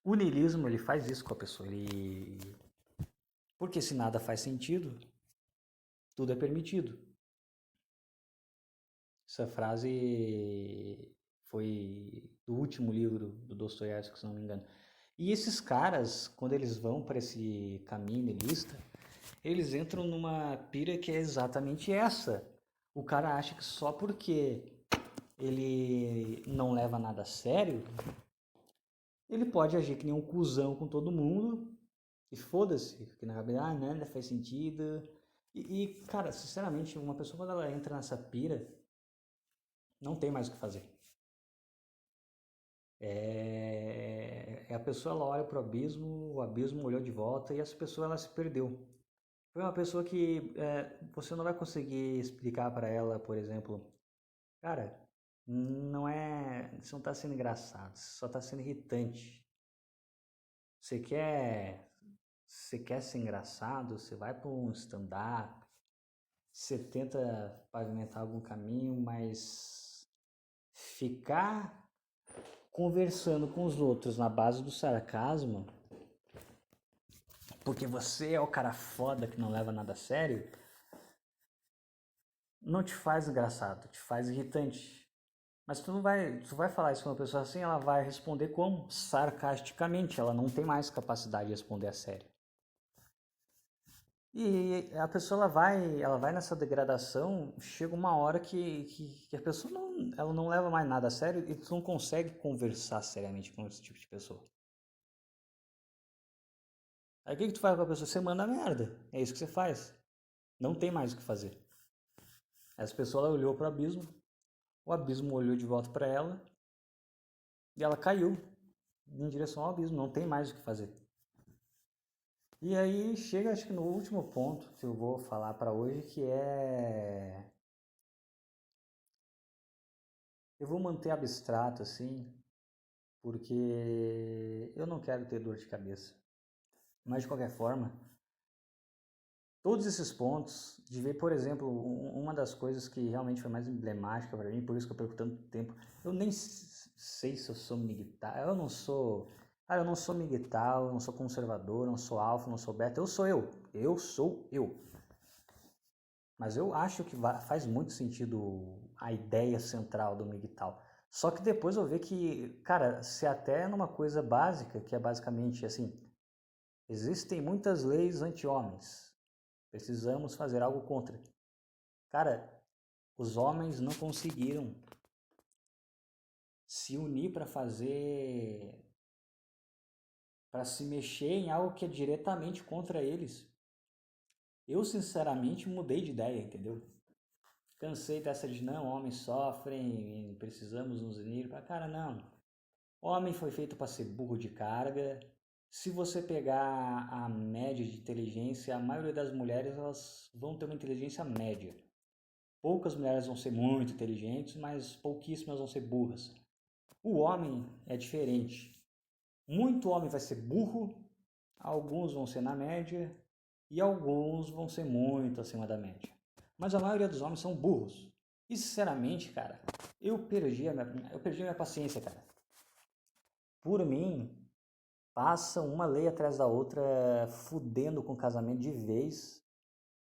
o niilismo ele faz isso com a pessoa. Porque se nada faz sentido, tudo é permitido. Essa frase foi do último livro do Dostoiévski, se não me engano. E esses caras, quando eles vão para esse caminho niilista, Eles entram numa pira que é exatamente essa. O cara acha que só porque ele não leva nada a sério, ele pode agir que nem um cuzão com todo mundo e foda-se, que na cabeça, nada faz sentido. Cara, sinceramente, uma pessoa quando ela entra nessa pira, não tem mais o que fazer. A pessoa ela olha pro abismo, o abismo olhou de volta e essa pessoa ela se perdeu. Foi uma pessoa que você não vai conseguir explicar para ela, por exemplo, cara, não é, você não tá sendo engraçado, você só tá sendo irritante. Você quer, você quer ser engraçado, você vai para um stand-up, você tenta pavimentar algum caminho, mas ficar conversando com os outros na base do sarcasmo, porque você é o cara foda que não leva nada a sério, não te faz engraçado, te faz irritante. Mas tu vai falar isso com uma pessoa assim, ela vai responder como? Sarcasticamente, ela não tem mais capacidade de responder a sério. E a pessoa ela vai nessa degradação, chega uma hora que a pessoa ela não leva mais nada a sério e tu não consegue conversar seriamente com esse tipo de pessoa. Aí o que tu faz com a pessoa? Você manda merda. É isso que você faz. Não tem mais o que fazer. Essa pessoa ela olhou para o abismo olhou de volta para ela e ela caiu em direção ao abismo. Não tem mais o que fazer. E aí chega, acho que no último ponto que eu vou falar para hoje, que é. Eu vou manter abstrato assim, porque eu não quero ter dor de cabeça. Mas de qualquer forma, todos esses pontos, de ver, por exemplo, uma das coisas que realmente foi mais emblemática para mim, por isso que eu perco tanto tempo, eu nem sei se eu sou miguel, eu não sou. Cara, eu não sou miguel, eu não sou conservador, eu não sou alfa, eu não sou beta, eu sou eu. Eu sou eu. Mas eu acho que faz muito sentido a ideia central do MGTOW. Só que depois eu ver que, cara, se até numa coisa básica, que é basicamente assim, existem muitas leis anti-homens. Precisamos fazer algo contra. Cara, os homens não conseguiram se unir para se mexer em algo que é diretamente contra eles. Eu sinceramente mudei de ideia, entendeu? Cansei dessa de não, homens sofrem, precisamos nos unir. Cara, não. Homem foi feito para ser burro de carga. Se você pegar a média de inteligência, a maioria das mulheres elas vão ter uma inteligência média. Poucas mulheres vão ser muito inteligentes, mas pouquíssimas vão ser burras. O homem é diferente. Muito homem vai ser burro, alguns vão ser na média e alguns vão ser muito acima da média. Mas a maioria dos homens são burros. E sinceramente, cara, eu perdi a minha paciência, cara. Por mim, passa uma lei atrás da outra, fudendo com o casamento de vez.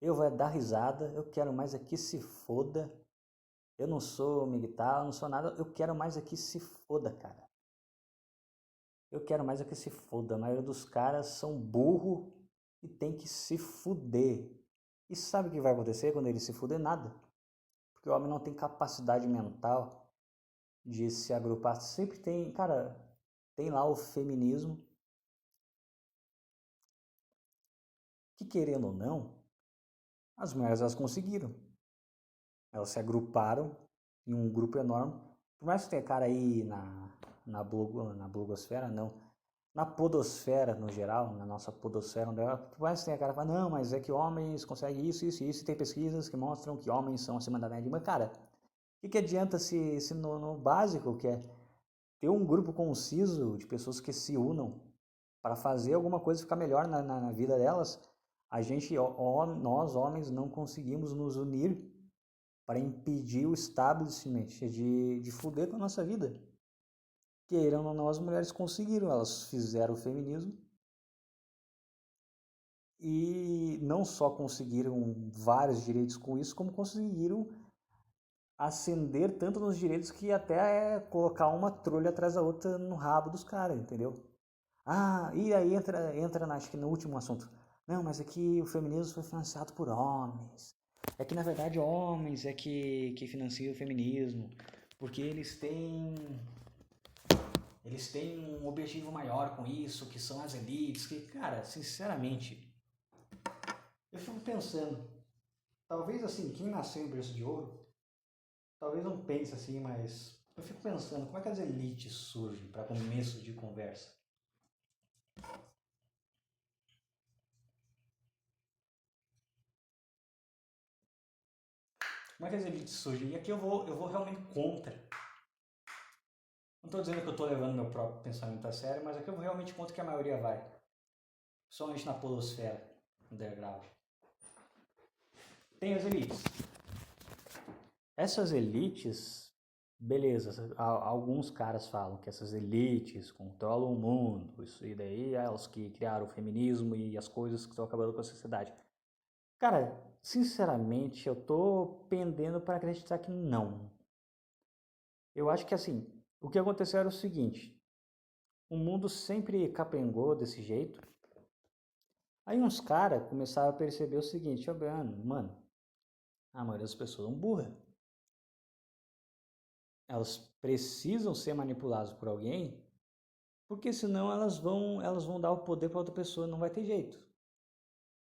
Eu vou dar risada, eu quero mais aqui se foda. Eu não sou militar, eu não sou nada, eu quero mais aqui se foda, cara. Eu quero mais aqui se foda. A maioria dos caras são burro e tem que se fuder. E sabe o que vai acontecer quando ele se fuder? Nada. Porque o homem não tem capacidade mental de se agrupar. Sempre tem, cara, tem lá o feminismo, que querendo ou não, as mulheres elas conseguiram. Elas se agruparam em um grupo enorme. Por mais que tenha cara aí na blogosfera, não. Na podosfera, no geral, na nossa podosfera, por mais que tenha cara que fala, não, mas é que homens conseguem isso, isso, isso, e tem pesquisas que mostram que homens são acima da média. Mas, cara, o que adianta se no básico, que é ter um grupo conciso de pessoas que se unam para fazer alguma coisa ficar melhor na vida delas, nós homens não conseguimos nos unir para impedir o establishment de fuder com a nossa vida. Queiram ou não, as mulheres conseguiram, elas fizeram o feminismo e não só conseguiram vários direitos com isso, como conseguiram ascender tanto nos direitos que até é colocar uma trolha atrás da outra no rabo dos caras, entendeu? Ah, e aí entra acho que no último assunto. Não, mas é que o feminismo foi financiado por homens. É que, na verdade, homens é que financiam o feminismo. Porque eles têm um objetivo maior com isso, que são as elites. Que, cara, sinceramente, eu fico pensando, talvez assim, quem nasceu em berço de ouro, talvez não pense assim, mas eu fico pensando, como é que as elites surgem para começo de conversa? Como é que as elites surgem? E aqui eu vou realmente contra. Não estou dizendo que eu estou levando meu próprio pensamento a sério, mas aqui eu vou realmente contra que a maioria vai. Somente na polosfera, underground. Tem as elites. Essas elites, beleza, alguns caras falam que essas elites controlam o mundo, isso e daí é os que criaram o feminismo e as coisas que estão acabando com a sociedade. Cara, sinceramente, eu tô pendendo para acreditar que não. Eu acho que assim, o que aconteceu era o seguinte, o mundo sempre capengou desse jeito. Aí uns caras começaram a perceber o seguinte, ó, mano, a maioria das pessoas são burras. Elas precisam ser manipuladas por alguém, porque senão elas vão dar o poder para outra pessoa, não vai ter jeito.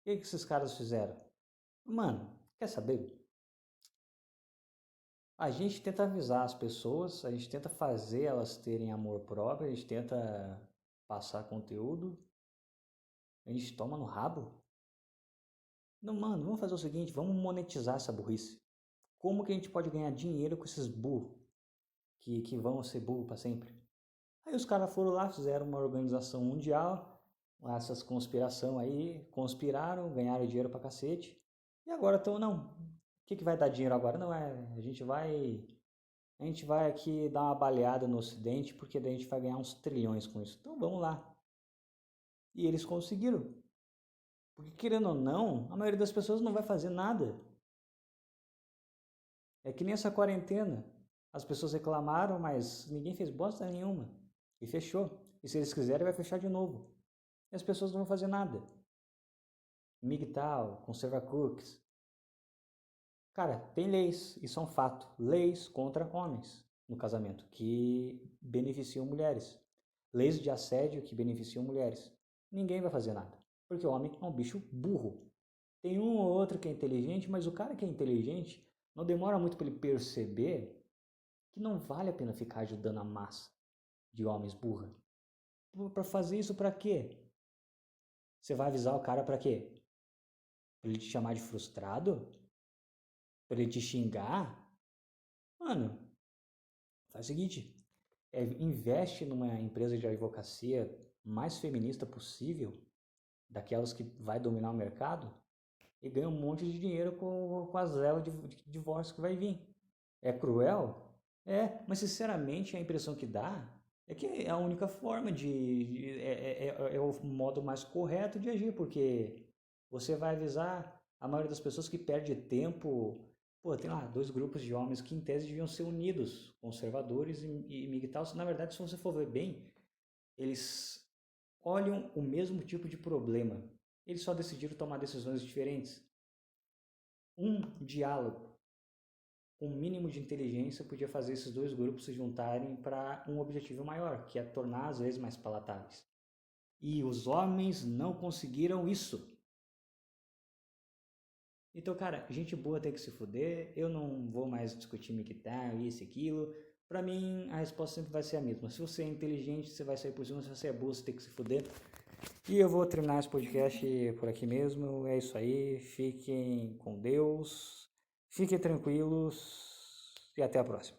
O que esses caras fizeram? Mano, quer saber? A gente tenta avisar as pessoas, a gente tenta fazer elas terem amor próprio, a gente tenta passar conteúdo, a gente toma no rabo. Não, mano, vamos fazer o seguinte, vamos monetizar essa burrice. Como que a gente pode ganhar dinheiro com esses burros que vão ser burros para sempre? Aí os caras foram lá, fizeram uma organização mundial, essas conspiração aí, conspiraram, ganharam dinheiro pra cacete. E agora estão, não, o que vai dar dinheiro agora? Não, a gente vai aqui dar uma baleada no Ocidente, porque daí a gente vai ganhar uns trilhões com isso. Então vamos lá. E eles conseguiram. Porque querendo ou não, a maioria das pessoas não vai fazer nada. É que nem essa quarentena. As pessoas reclamaram, mas ninguém fez bosta nenhuma. E fechou. E se eles quiserem, vai fechar de novo. E as pessoas não vão fazer nada. MGTOW, conserva cookies. Cara, tem leis, isso é um fato. Leis contra homens no casamento, que beneficiam mulheres. Leis de assédio que beneficiam mulheres. Ninguém vai fazer nada. Porque o homem é um bicho burro. Tem um ou outro que é inteligente, mas o cara que é inteligente não demora muito para ele perceber que não vale a pena ficar ajudando a massa de homens burra. Para fazer isso para quê? Você vai avisar o cara para quê? Para ele te chamar de frustrado? Para ele te xingar? Mano, faz o seguinte, investe numa empresa de advocacia mais feminista possível, daquelas que vai dominar o mercado, e ganha um monte de dinheiro com as levas de divórcio que vai vir. É cruel? É, mas sinceramente a impressão que dá é que é a única forma é o modo mais correto de agir, porque você vai avisar a maioria das pessoas que perde tempo. Pô, tem lá dois grupos de homens que em tese deviam ser unidos, conservadores e MGTOWs. Na verdade, se você for ver bem, eles olham o mesmo tipo de problema. Eles só decidiram tomar decisões diferentes. Um diálogo com um mínimo de inteligência podia fazer esses dois grupos se juntarem para um objetivo maior, que é tornar as leis mais palatáveis. E os homens não conseguiram isso. Então, cara, gente boa tem que se fuder, eu não vou mais discutir MGTOW, isso e aquilo. Pra mim, a resposta sempre vai ser a mesma. Se você é inteligente, você vai sair por cima. Se você é burro, você tem que se fuder. E eu vou terminar esse podcast por aqui mesmo. É isso aí. Fiquem com Deus. Fiquem tranquilos. E até a próxima.